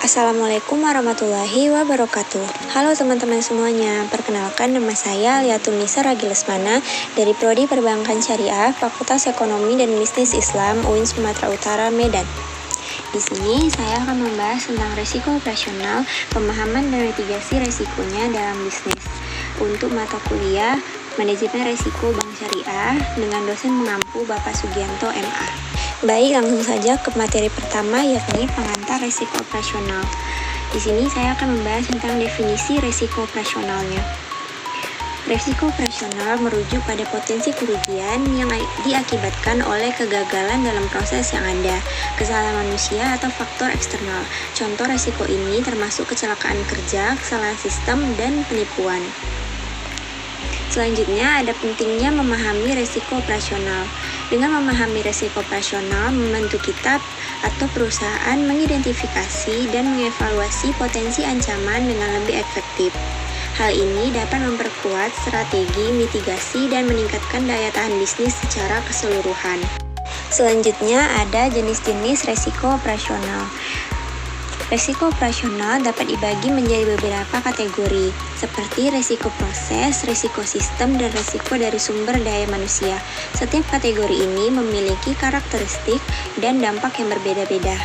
Assalamualaikum warahmatullahi wabarakatuh. Halo teman-teman semuanya, perkenalkan nama saya Liatun Nisa Ragi Lesmana dari Prodi Perbankan Syariah, Fakultas Ekonomi dan Bisnis Islam UIN Sumatera Utara, Medan. Di sini saya akan membahas tentang resiko operasional, pemahaman dan mitigasi resikonya dalam bisnis. Untuk mata kuliah Manajemen Resiko Bank Syariah dengan dosen mengampu Bapak Sugianto MA. Baik, langsung saja ke materi pertama, yakni pengantar resiko operasional. Di sini saya akan membahas tentang definisi resiko operasionalnya. Resiko operasional merujuk pada potensi kerugian yang diakibatkan oleh kegagalan dalam proses yang ada, kesalahan manusia atau faktor eksternal. Contoh resiko ini termasuk kecelakaan kerja, kesalahan sistem, dan penipuan. Selanjutnya, ada pentingnya memahami resiko operasional. Dengan memahami resiko operasional, membantu kita atau perusahaan mengidentifikasi dan mengevaluasi potensi ancaman dengan lebih efektif. Hal ini dapat memperkuat strategi mitigasi dan meningkatkan daya tahan bisnis secara keseluruhan. Selanjutnya, ada jenis-jenis resiko operasional. Resiko operasional dapat dibagi menjadi beberapa kategori, seperti resiko proses, resiko sistem, dan resiko dari sumber daya manusia. Setiap kategori ini memiliki karakteristik dan dampak yang berbeda-beda.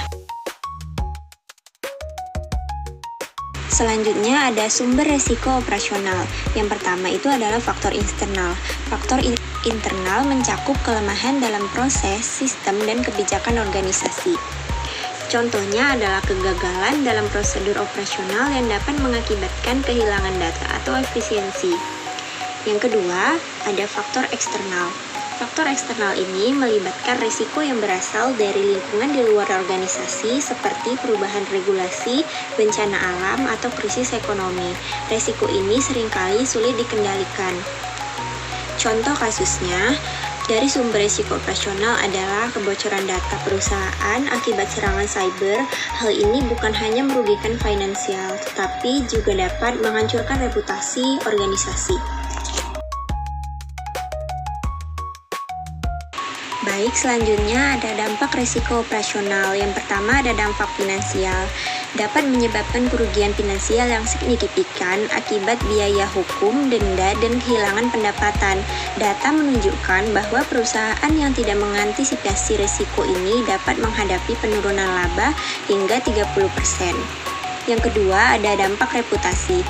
Selanjutnya ada sumber resiko operasional. Yang pertama itu adalah faktor eksternal. Faktor internal mencakup kelemahan dalam proses, sistem, dan kebijakan organisasi. Contohnya adalah kegagalan dalam prosedur operasional yang dapat mengakibatkan kehilangan data atau efisiensi. Yang kedua, ada faktor eksternal. Faktor eksternal ini melibatkan risiko yang berasal dari lingkungan di luar organisasi seperti perubahan regulasi, bencana alam, atau krisis ekonomi. Risiko ini seringkali sulit dikendalikan. Contoh kasusnya, dari sumber risiko operasional adalah kebocoran data perusahaan akibat serangan cyber. Hal ini bukan hanya merugikan finansial, tetapi juga dapat menghancurkan reputasi organisasi. Baik, selanjutnya ada dampak risiko operasional. Yang pertama ada dampak finansial. Dapat menyebabkan kerugian finansial yang signifikan akibat biaya hukum, denda, dan kehilangan pendapatan. Data menunjukkan bahwa perusahaan yang tidak mengantisipasi risiko ini dapat menghadapi penurunan laba hingga 30%. Yang kedua, ada dampak reputasi.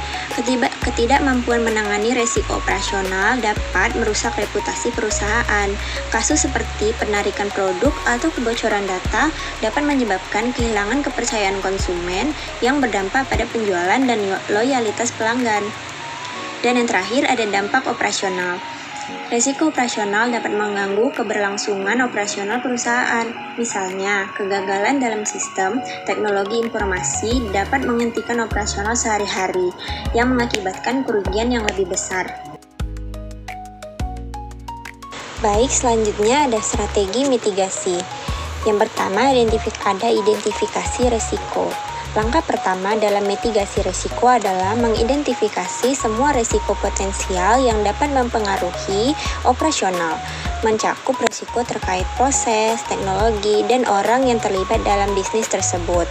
Ketidakmampuan menangani risiko operasional dapat merusak reputasi perusahaan. Kasus seperti penarikan produk atau kebocoran data dapat menyebabkan kehilangan kepercayaan konsumen yang berdampak pada penjualan dan loyalitas pelanggan. Dan yang terakhir, ada dampak operasional. Risiko operasional dapat mengganggu keberlangsungan operasional perusahaan. Misalnya, kegagalan dalam sistem teknologi informasi dapat menghentikan operasional sehari-hari yang mengakibatkan kerugian yang lebih besar. Baik, selanjutnya ada strategi mitigasi. Yang pertama, ada identifikasi risiko. Langkah pertama dalam mitigasi risiko adalah mengidentifikasi semua risiko potensial yang dapat mempengaruhi operasional, mencakup risiko terkait proses, teknologi, dan orang yang terlibat dalam bisnis tersebut.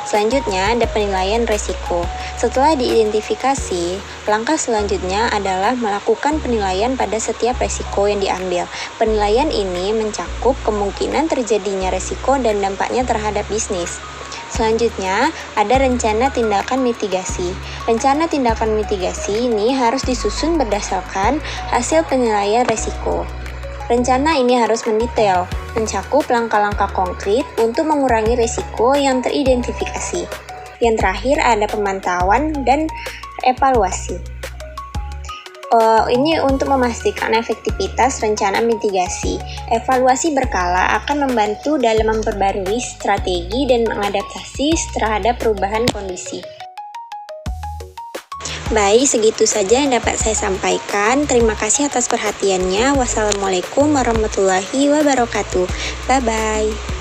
Selanjutnya ada penilaian risiko. Setelah diidentifikasi, langkah selanjutnya adalah melakukan penilaian pada setiap risiko yang diambil. Penilaian ini mencakup kemungkinan terjadinya risiko dan dampaknya terhadap bisnis. Selanjutnya, ada rencana tindakan mitigasi. Rencana tindakan mitigasi ini harus disusun berdasarkan hasil penilaian risiko. Rencana ini harus mendetail, mencakup langkah-langkah konkret untuk mengurangi risiko yang teridentifikasi. Yang terakhir, ada pemantauan dan evaluasi. Ini untuk memastikan efektivitas rencana mitigasi. Evaluasi berkala akan membantu dalam memperbarui strategi dan mengadaptasi terhadap perubahan kondisi. Baik, segitu saja yang dapat saya sampaikan. Terima kasih atas perhatiannya. Wassalamualaikum warahmatullahi wabarakatuh. Bye-bye.